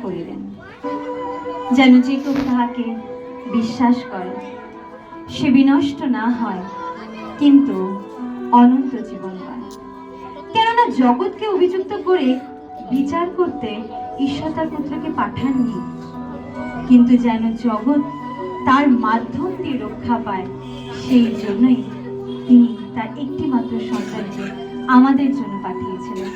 করিলেন, যেন যে কেউ তাহাকে বিশ্বাস করে সে বিনষ্ট না হয়, কিন্তু অনন্ত জীবন পায়। কেননা জগৎকে অভিযুক্ত করে বিচার করতে ঈশ্বর তার পুত্রকে পাঠাননি, কিন্তু যেন জগৎ তার মাধ্যম দিয়ে রক্ষা পায়, সেই জন্যই তিনি তার একটি মাত্র সন্তানকে আমাদের জন্য পাঠিয়েছিলেন।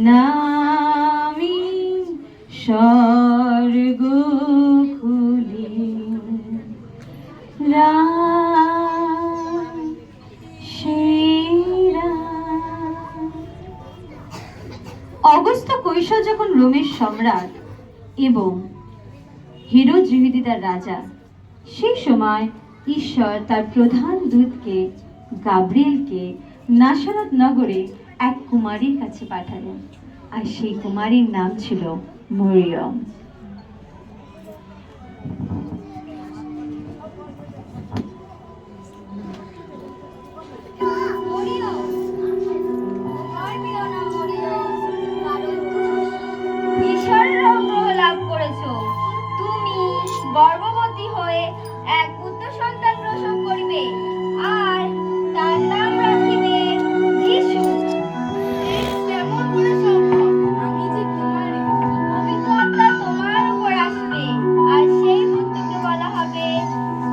নামি স্বর্গ খুলে অগস্ত্য কৈশোর যখন রোমের সম্রাট এবং হেরোদ ইহুদিদের রাজা, সেই সময় ঈশ্বর তার প্রধান দূতকে গাব্রিয়েলকে নাসরত নগরে এক কুমারীর কাছে পাঠালেন, আর সেই কুমারীর নাম ছিল মরিয়ম। গর্ভবতী হয়ে এক পুত্র সন্তান প্রসব করিবে, আর তার নাম রাখিবে যীশু। কেমন করে সম্ভব? আমি যে কুমারী। পবিত্র আত্মা তোমার উপর আসবে, আর সেই পুত্রকে বলা হবে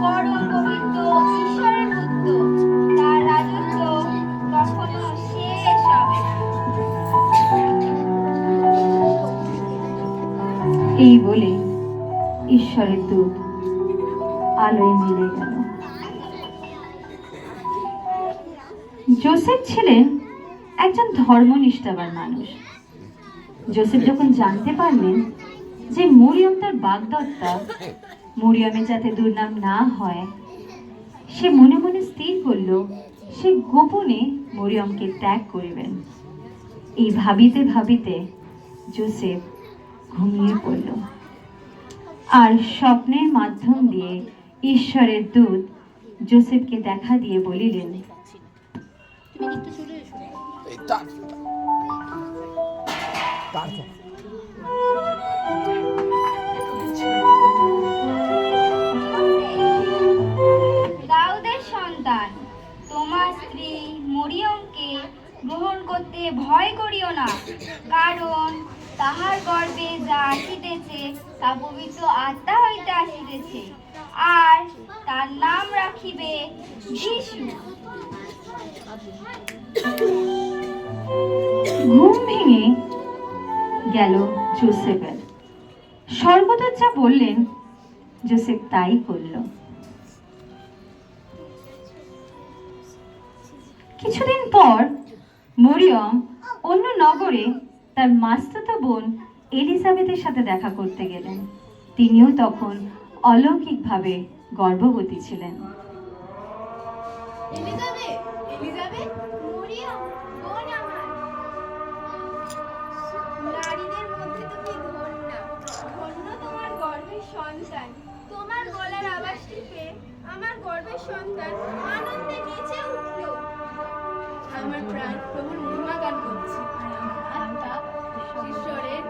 পরম পবিত্র ঈশ্বরের পুত্র। তার রাজত্ব কখনো শেষ হবে না। এই বলে ঈশ্বরের দূত আলোয় মিলে গেল। যোসেফ ছিলেন একজন ধর্মনিষ্ঠাবান মানুষ। যোসেফ যখন জানতে পারলেন যে মরিয়ম তার বাগদত্তা, মরিয়মে যাতে দুর্নাম না হয়, সে মনে মনে স্থির করল সে গোপনে মরিয়মকে ত্যাগ করিবেন। এই ভাবিতে ভাবিতে যোসেফ ঘুমিয়ে পড়ল, আর স্বপ্নের মাধ্যম দিয়ে ঈশ্বরের দূত যোসেফকে দেখা দিয়ে বলিলেন, দাউদের সন্তান, তোমার স্ত্রী মরিয়মকে গ্রহণ করতে ভয় করিও না, কারণ তাহার গর্ভে যা আসিতেছে তা পবিত্র আত্মা হইতে আসিতেছে, আর তার নাম রাখিবে যীশু। ঘুম ভেঙে গেল যোসেফের। স্বর্গদূত যা বললেন যোসেফ তাই করল। কিছুদিন পর মরিয়ম অন্য নগরে তার মাস্তুতো বোন এলিজাবেথের সাথে দেখা করতে গেলেন। তিনিও তখন অলৌকিকভাবে গর্ভবতী ছিলেন। নারীদের মধ্যে তুমি ধন্যা, ধন্য তোমার গর্ভের সন্তান। তোমার গলার আওয়াজটি পেয়ে আমার গর্ভের সন্তান আনন্দে নেচে উঠল। আমার প্রাণ প্রভুর মহিমা গান করছে, আর আমার আত্মা ঈশ্বরের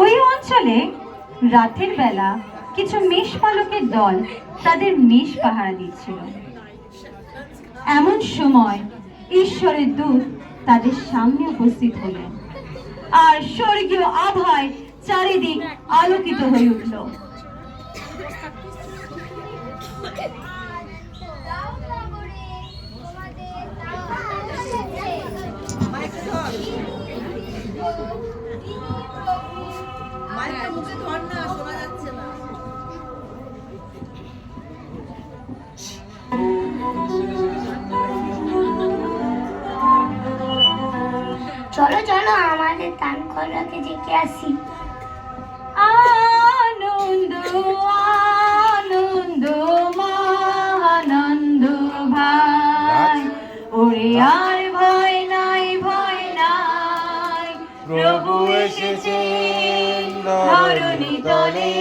ওই অঞ্চলে রাতের বেলা কিছু মেষপালকের দল তাদের মেষ পাহারা দিচ্ছিল। এমন সময় ঈশ্বরের দূত তাদের সামনে উপস্থিত হলেন, আর স্বর্গীয় আভায় চারিদিক আলোকিত হয়ে উঠল। দাউদ নগরে তোমাদের দাওয়াত এসেছে। মায়ের মুখে ধর না, শোনা যাচ্ছে না। চলো চলো আমাদের দান করাকে ডেকে আসি। আনন্দ আনন্দ মহানন্দ ভাই, ওরে আর ভয় নাই ভয় নাই, প্রভু এসেছেন ধরণী তলে,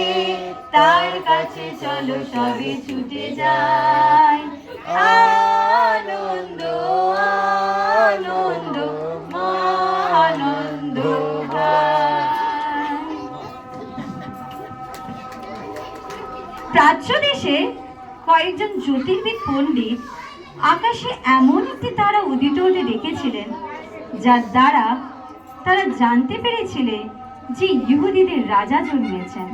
তার কাছে চলো সবে ছুটে যাই। আনন্দ আনন্দ মহানন্দ ভাই। প্রাচ্য দেশে কয়েকজন জ্যোতির্বিদ পণ্ডিত আকাশে এমন একটি তারা উদিত হতে দেখেছিলেন, যার দ্বারা তারা জানতে পেরেছিলেন যে ইহুদিদের রাজা জন্মেছেন।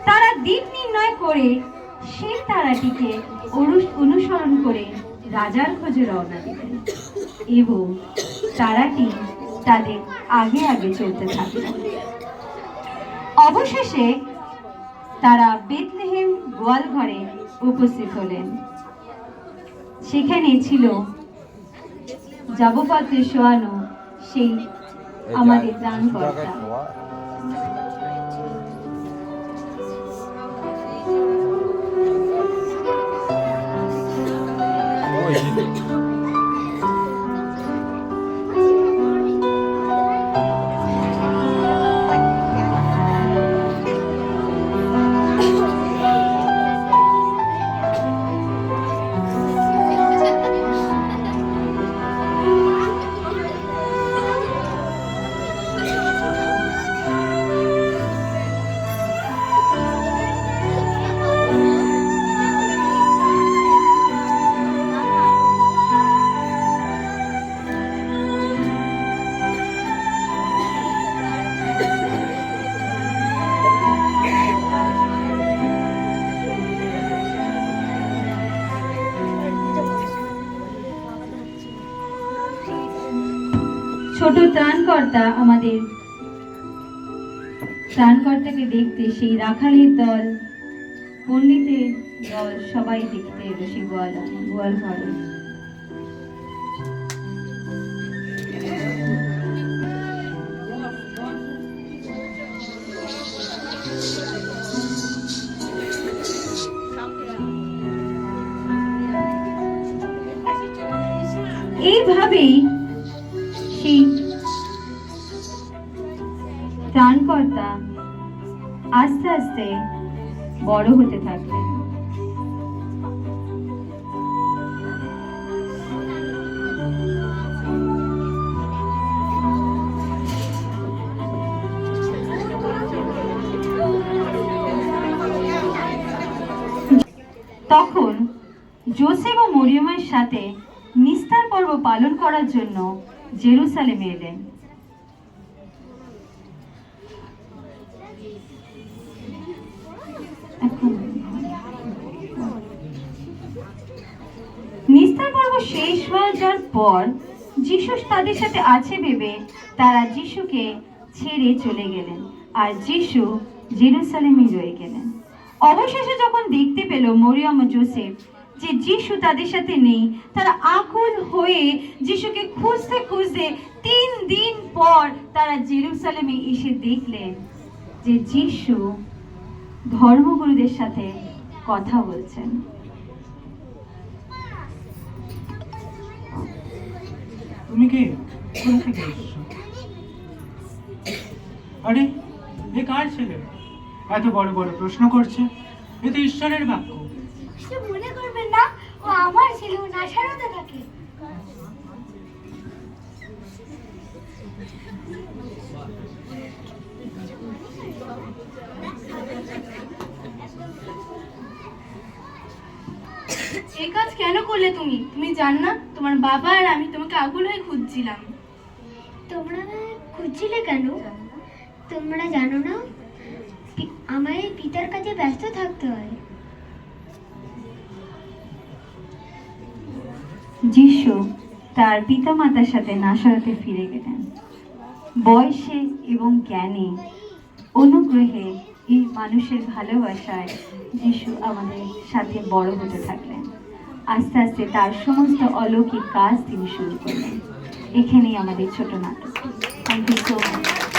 তারা দিক নির্ণয় করে সেই তারাটিকে অনুসরণ করে রাজার খোঁজে রওনা দিলেন এবং তারাটি তাদের আগে আগে চলতে থাকল। অবশেষে তারা বেথলেহেম গোয়াল ঘরে উপস্থিত হলেন। সেখানে ছিল যাবপত্রে শোয়ানো সেই আমাদের ত্রাণকর্তা। ছোট ত্রাণকর্তা আমাদের ত্রাণকর্তাকে দেখতে সেই রাখালের দল, পণ্ডিতের দল সবাই দেখতে এলো সেই গোয়াল ঘরে। এইভাবেই সেই ত্রাণকর্তা আস্তে আস্তে বড় হতে থাকলেন। তখন যোসেফ ও মরিয়মের সাথে নিস্তার পর্ব পালন করার জন্য জেরুসালেমে এলেন। নিস্তার পর্ব শেষ হয়ে যাওয়ার পর যিশু তাদের সাথে আছে ভেবে তারা যিশুকে ছেড়ে চলে গেলেন, আর যিশু জেরুসালেমে রয়ে গেলেন। অবশেষে যখন দেখতে পেল মরিয়ম ও যোসেফ যে যিশু তাদের সাথে নেই, তারা আকুল হয়ে যিশুকে খুঁজতে খুঁজতে 3 দিন পর তারা জেরুসালেমে এসে দেখলেন যে যিশু ধর্মগুরুদের সাথে কথা বলছেন। তুমি কে? কোথা থেকে এসেছো? আরে এ কার ছেলে? এত বড় বড় প্রশ্ন করছে। এ তো ঈশ্বরের বাক্য। সে মনে করবেন না, ও আমার ছেলে, ও নাসারতে থাকে। কেন করলে তুমি? তুমি জান না তোমার বাবা আর আমি তোমাকে আকুল হয়ে খুঁজছিলাম। তোমরা খুঁজছিলে কেন? তোমরা জানো না আমার এই পিতার কাছে ব্যস্ত থাকতে হয়। যিশু তার পিতামাতার সাথে নাসরতে ফিরে গেলেন। বয়সে এবং জ্ঞানে, অনুগ্রহে, এই মানুষের ভালোবাসায় যিশু আমাদের সাথে বড় হতে থাকলেন। আস্তে আস্তে তার সমস্ত অলৌকিক কাজ তিনি শুরু করলেন। এখানেই আমাদের ছোট নাটক। Thank you so much.